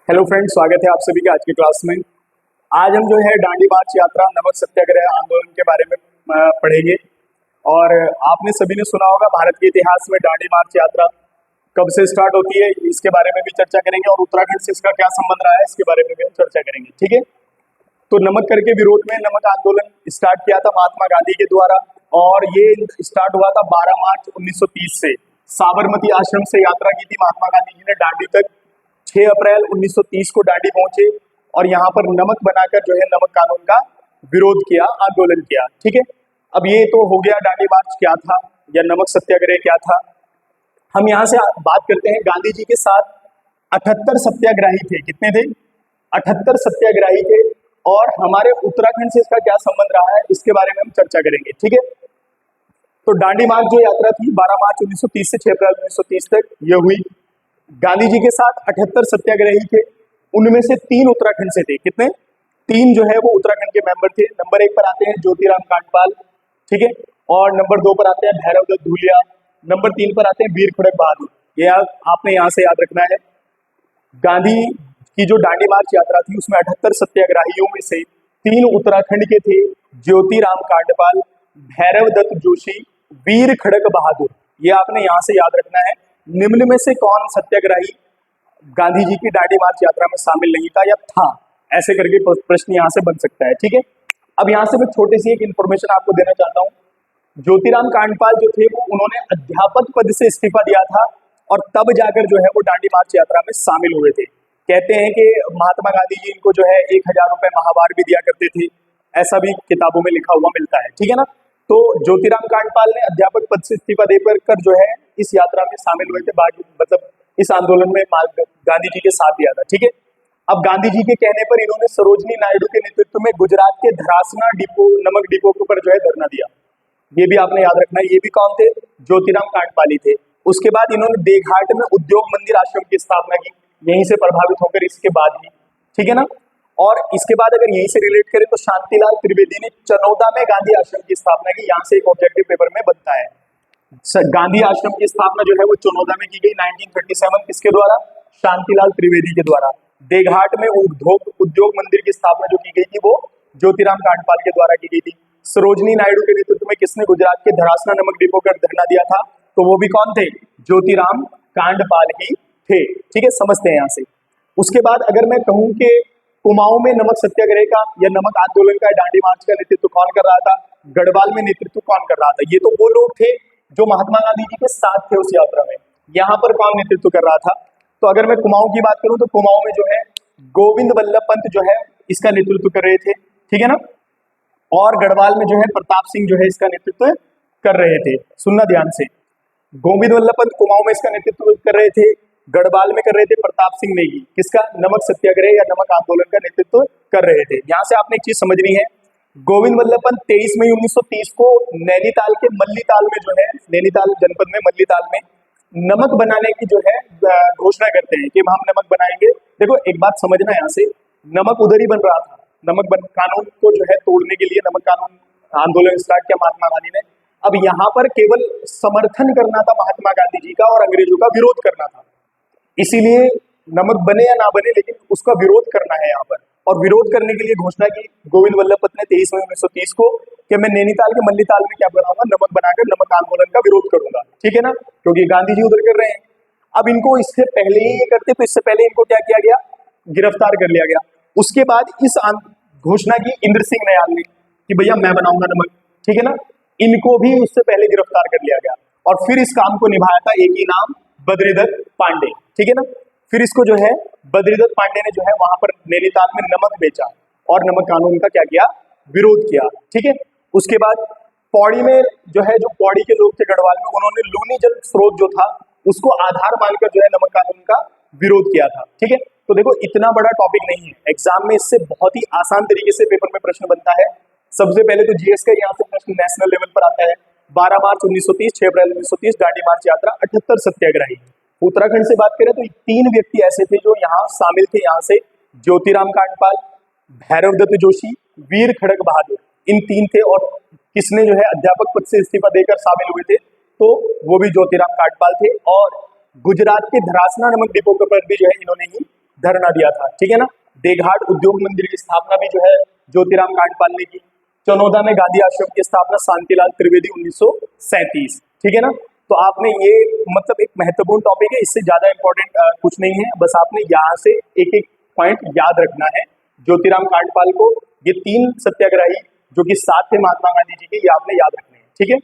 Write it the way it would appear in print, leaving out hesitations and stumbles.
Hello friends, स्वागत है आप सभी के आज की क्लास में। आज हम जो है दांडी मार्च यात्रा नमक सत्याग्रह आंदोलन के बारे में पढ़ेंगे। और आपने सभी ने सुना होगा भारत के इतिहास में दांडी मार्च यात्रा कब से स्टार्ट होती है, इसके बारे में भी चर्चा करेंगे और उत्तराखंड से इसका क्या संबंध रहा है इसके बारे में भी हम चर्चा करेंगे। ठीक है, तो नमक कर के विरोध में नमक आंदोलन स्टार्ट किया था महात्मा गांधी के द्वारा और ये स्टार्ट हुआ था 12 मार्च 1930 से। साबरमती आश्रम से यात्रा की थी महात्मा गांधी जी ने दांडी तक। 6 अप्रैल 1930 को दांडी पहुंचे और यहाँ पर नमक बनाकर जो है नमक कानून का विरोध किया, आंदोलन किया। ठीक है, अब ये तो हो गया दांडी मार्च क्या था या नमक सत्याग्रह क्या था। हम यहाँ से बात करते हैं गांधी जी के साथ 78 सत्याग्रही थे। कितने थे? 78 सत्याग्रही थे और हमारे उत्तराखंड से इसका क्या संबंध रहा है इसके बारे में हम चर्चा करेंगे। ठीक है, तो दांडी मार्च जो यात्रा थी 12 मार्च 1930 से 6 अप्रैल 1930 तक ये हुई। गांधी जी के साथ 78 सत्याग्रही थे, उनमें से 3 उत्तराखंड से थे। कितने? 3 जो है वो उत्तराखंड के मेंबर थे। नंबर 1 पर आते हैं ज्योतिराम कांडपाल, ठीक है, और नंबर 2 पर आते हैं भैरव दत्त धूलिया, नंबर 3 पर आते हैं वीर खड़क बहादुर। ये आपने यहाँ से याद रखना है। गांधी की जो दांडी मार्च यात्रा थी उसमें 78 सत्याग्रहियों में से 3 उत्तराखंड के थे, ज्योतिराम कांडपाल, भैरव दत्त जोशी, वीर खड़क बहादुर। ये आपने यहाँ से याद रखना है। निम्न में से कौन सत्याग्रही गांधी जी की दांडी मार्च यात्रा में शामिल नहीं था या था, ऐसे करके प्रश्न यहाँ से बन सकता है। ठीक है, अब यहाँ से मैं छोटी सी एक इंफॉर्मेशन आपको देना चाहता हूँ। ज्योतिराम कांडपाल जो थे वो उन्होंने अध्यापक पद से इस्तीफा दिया था और तब जाकर जो है वो दांडी मार्च यात्रा में शामिल हुए थे। कहते हैं कि महात्मा गांधी जी इनको जो है 1000 रुपए माहवार भी दिया करते थे, ऐसा भी किताबों में लिखा हुआ मिलता है। ठीक है ना, तो ज्योतिराम कांडपाल ने अध्यापक पद से इस्तीफा देकर जो है इस यात्रा में शामिल हुए थे, मतलब इस आंदोलन में गांधी जी के साथ दिया था। ठीक है, अब गांधी जी के कहने पर इन्होंने सरोजनी नायडू के नेतृत्व में गुजरात के धरासना डिपो, नमक डिपो के ऊपर जो है धरना दिया। ये भी आपने याद रखना है। ये भी कौन थे? ज्योतिराम कांडपाल ही थे। उसके बाद इन्होंने देघाट में उद्योग मंदिर आश्रम की स्थापना की, यहीं से प्रभावित होकर इसके बाद ही। ठीक है ना, और इसके बाद अगर यहीं से रिलेट करें तो शांतिलाल त्रिवेदी ने चनौदा में गांधी आश्रम की स्थापना की। यहाँ से एक ऑब्जेक्टिव पेपर में बनता है। गांधी आश्रम की स्थापना जो है वो चनौदा में की गई 1937। किसके द्वारा? शांतिलाल त्रिवेदी के द्वारा। देघाट में उद्योग मंदिर की स्थापना जो की गई थी वो ज्योतिराम कांडपाल के द्वारा की गई थी। सरोजनी नायडू के नेतृत्व में किसने गुजरात के धरासना नमक डिपो पर धरना दिया था? तो वो भी कौन थे? ज्योतिराम कांडपाल ही थे। ठीक है, समझते हैं यहाँ से। उसके बाद अगर मैं कहूं कि कुमाऊं में नमक सत्याग्रह का या नमक आंदोलन का दांडी मार्च का नेतृत्व कौन कर रहा था? गढ़वाल में नेतृत्व कौन कर रहा था? ये तो वो लोग थे जो महात्मा गांधी जी के साथ थे उस यात्रा में। यहाँ पर कौन नेतृत्व कर रहा था? तो अगर मैं कुमाऊं की बात करूं तो कुमाऊं में जो है गोविंद वल्लभ पंत जो है इसका नेतृत्व कर रहे थे। ठीक है ना, और गढ़वाल में जो है प्रताप सिंह जो है इसका नेतृत्व कर रहे थे। सुनना ध्यान से, गोविंद वल्लभ पंत कुमाऊं में इसका नेतृत्व कर रहे थे, गढ़वाल में कर रहे थे प्रताप सिंह नेगी। किसका? नमक सत्याग्रह या नमक आंदोलन का नेतृत्व कर रहे थे। यहाँ से आपने एक चीज समझनी है। गोविंद वल्लभ पंत 23 मई 1930 को नैनीताल के मल्लीताल में जो है, नैनीताल जनपद में मल्लीताल में नमक बनाने की जो है घोषणा करते हैं कि हम नमक बनाएंगे। देखो एक बात समझना, यहाँ से नमक उधर ही बन रहा था। कानून को जो है तोड़ने के लिए नमक कानून आंदोलन स्टार्ट किया महात्मा गांधी ने। अब यहाँ पर केवल समर्थन करना था महात्मा गांधी जी का और अंग्रेजों का विरोध करना था। इसीलिए नमक बने या ना बने लेकिन उसका विरोध करना है यहाँ पर। और विरोध करने के लिए घोषणा की गोविंद वल्लभ पंत ने 23 मई 1930 को कि मैं नैनीताल के मल्लीताल में क्या बनाऊंगा? नमक बनाकर नमक आंदोलन का विरोध करूंगा। ठीक है ना, क्योंकि गांधी जी उधर कर रहे हैं। अब इनको इससे पहले ही ये करते तो इससे पहले इनको क्या किया गया? गिरफ्तार कर लिया गया। उसके बाद इस घोषणा की इंद्र सिंह नयाल ने कि भैया मैं बनाऊंगा नमक। ठीक है ना, इनको भी उससे पहले गिरफ्तार कर लिया गया और फिर इस काम को निभाया था एक ही नाम, बद्रीदत्त पांडे। ठीक है ना, फिर इसको जो है बद्रीदत्त पांडे ने जो है वहां पर नैनीताल में नमक बेचा और नमक कानून का क्या किया? विरोध किया। ठीक है, उसके बाद पौड़ी में जो है, जो पौड़ी के लोग थे गढ़वाल में, उन्होंने लूनी जल स्रोत जो था उसको आधार मानकर जो है नमक कानून का विरोध किया था। ठीक है, तो देखो इतना बड़ा टॉपिक नहीं है, एग्जाम में इससे बहुत ही आसान तरीके से पेपर में प्रश्न बनता है। सबसे पहले तो जीएस का यहाँ से प्रश्न नेशनल लेवल पर आता है। 12 मार्च 1930, 6 अप्रैल 1930 दांडी मार्च यात्रा, 78 सत्याग्रही। उत्तराखंड से बात करें तो 3 व्यक्ति ऐसे थे जो यहाँ शामिल थे। यहाँ से ज्योतिराम कांडपाल, भैरव दत्त जोशी, वीर खड़क बहादुर, इन 3 थे। और किसने जो है अध्यापक पद से इस्तीफा देकर शामिल हुए थे? तो वो भी ज्योतिराम कांडपाल थे। और गुजरात के धरासना नमक डिपो पर भी जो है इन्होंने ही धरना दिया था, ठीक है ना। देघाट उद्योग मंदिर की स्थापना भी जो है ज्योतिराम कांडपाल ने की। चनौदा में गांधी आश्रम की स्थापना शांतिलाल त्रिवेदी 1937, ठीक है ना। तो आपने ये मतलब एक महत्वपूर्ण टॉपिक है, इससे ज्यादा इंपॉर्टेंट कुछ नहीं है, बस आपने यहाँ से एक एक पॉइंट याद रखना है। ज्योतिराम कांडपाल को, ये 3 सत्याग्रही जो कि साथ थे महात्मा गांधी जी के, ये आपने याद रखने हैं, ठीक है।